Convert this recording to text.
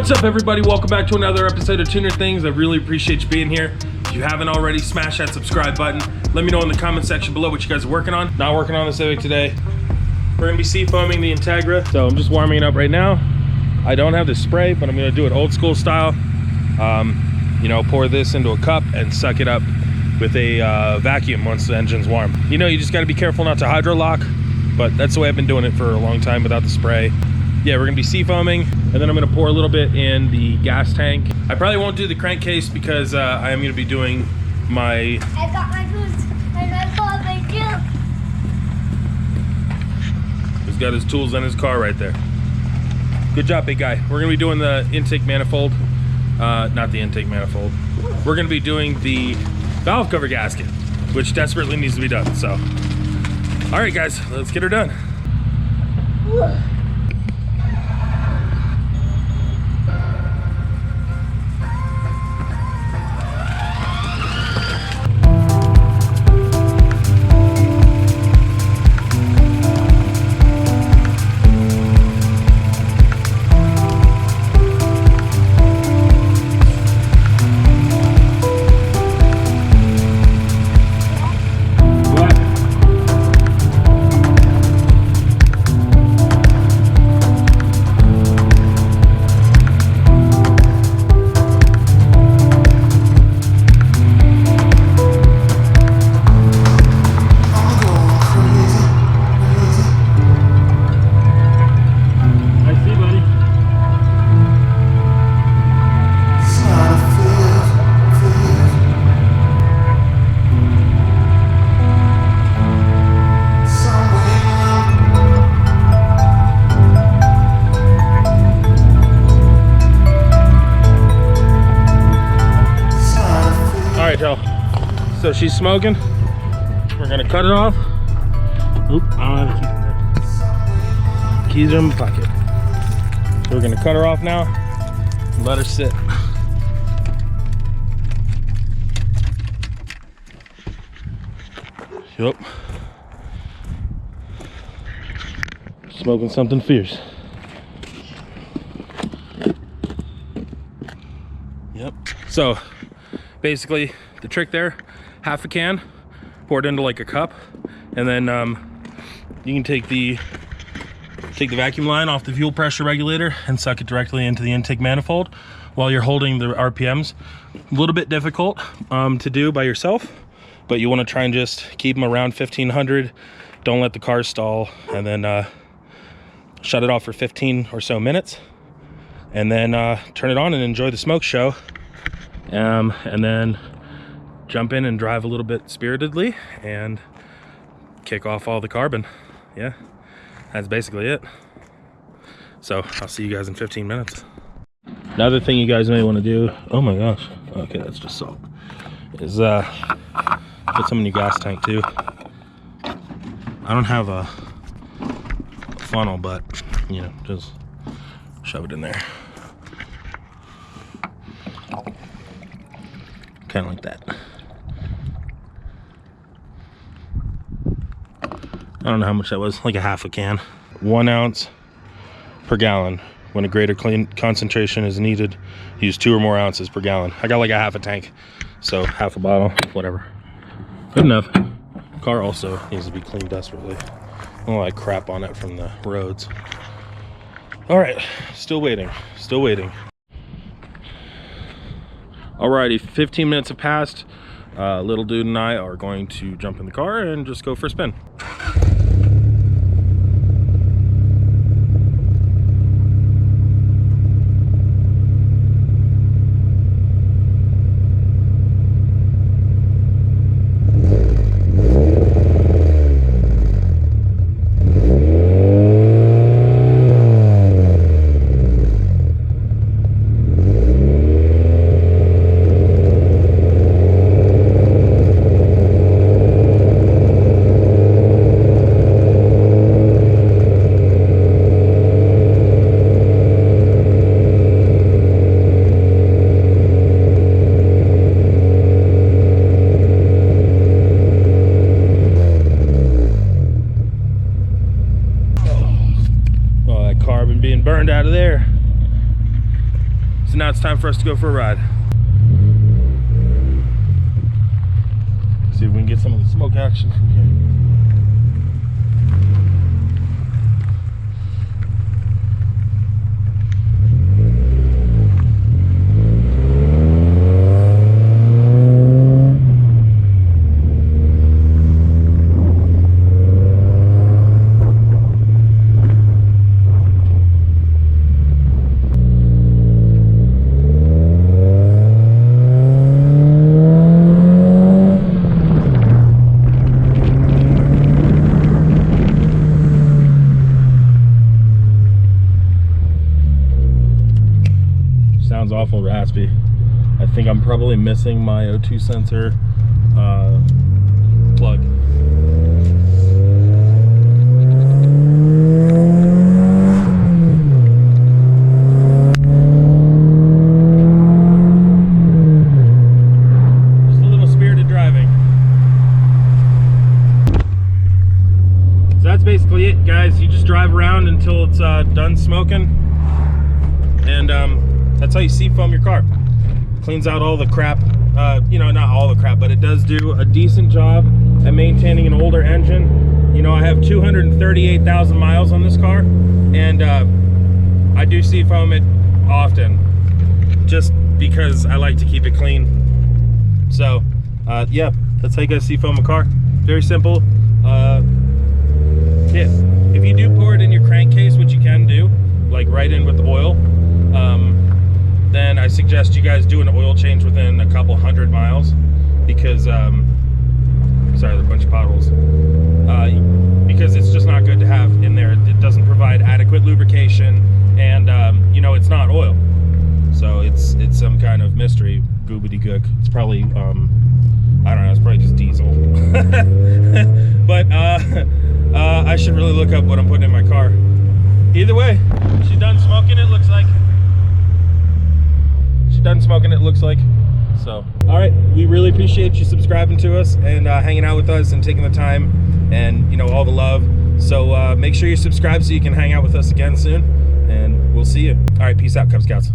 What's up, everybody? Welcome back to another episode of TunerThings. I really appreciate you being here. If you haven't already, smash that subscribe button. Let me know in the comment section below what you guys are working on. Not working on the Civic today. We're gonna be seafoaming the Integra. So I'm just warming it up right now. I don't have the spray, but I'm gonna do it old school style. You know, pour this into a cup and suck it up with a vacuum once the engine's warm. You know, you just gotta be careful not to hydro lock, but that's the way I've been doing it for a long time without the spray. Yeah, we're gonna be seafoaming, and then I'm gonna pour a little bit in the gas tank. I probably won't do the crankcase because I am gonna be doing my... I got my boots and I got my gym. He's got his tools in his car right there. Good job, big guy. We're gonna be doing the intake manifold. Not the intake manifold. We're gonna be doing the valve cover gasket, which desperately needs to be done, so. All right, guys, let's get her done. So she's smoking. We're gonna cut it off. Oop, I don't have the keys in there. Keys are in my pocket. So we're gonna cut her off now and let her sit. Yup. Smoking something fierce. Yep. So basically the trick there, half a can, pour it into like a cup, and then you can take the vacuum line off the fuel pressure regulator and suck it directly into the intake manifold while you're holding the RPMs. A little bit difficult to do by yourself, but you want to try and just keep them around 1500. Don't let the car stall, and then shut it off for 15 or so minutes, and then turn it on and enjoy the smoke show, and then jump in and drive a little bit spiritedly and kick off all the carbon. Yeah, that's basically it. So I'll see you guys in 15 minutes. Another thing you guys may want to do, oh my gosh, okay, that's just salt, is put some in your gas tank too. I don't have a funnel, but you know, just shove it in there. Kind of like that. I don't know how much that was, like a half a can. 1 ounce per gallon. When a greater clean concentration is needed, use 2 or more ounces per gallon. I got like a half a tank, so half a bottle, whatever. Good enough. Car also needs to be cleaned desperately. A lot of crap on it from the roads. All right, still waiting, still waiting. Alrighty, 15 minutes have passed. Little dude and I are going to jump in the car and just go for a spin. burned out of there. So now it's time for us to go for a ride. See if we can get some of the smoke action from here. Sounds awful raspy. I think I'm probably missing my O2 sensor plug. Just a little spirited driving. So that's basically it, guys. You just drive around until it's done smoking, and that's how you seafoam your car. Cleans out all the crap. You know, not all the crap, but it does do a decent job at maintaining an older engine. You know, I have 238,000 miles on this car, and I do seafoam it often, just because I like to keep it clean. So, yeah, that's how you guys seafoam a car. Very simple. Yeah, if you do pour it in your crankcase, which you can do, like right in with the oil, then I suggest you guys do an oil change within a couple hundred miles, because sorry, there are a bunch of potholes, because it's just not good to have in there. It doesn't provide adequate lubrication, and you know, it's not oil, so it's some kind of mystery goobity gook. It's probably I don't know, it's probably just diesel. But I should really look up what I'm putting in my car. Either way, she's done smoking, it looks like. Done smoking, it looks like. So, all right, we really appreciate you subscribing to us and hanging out with us and taking the time, and you know, all the love. So make sure you subscribe so you can hang out with us again soon, and we'll see you. All right, peace out, Cub Scouts.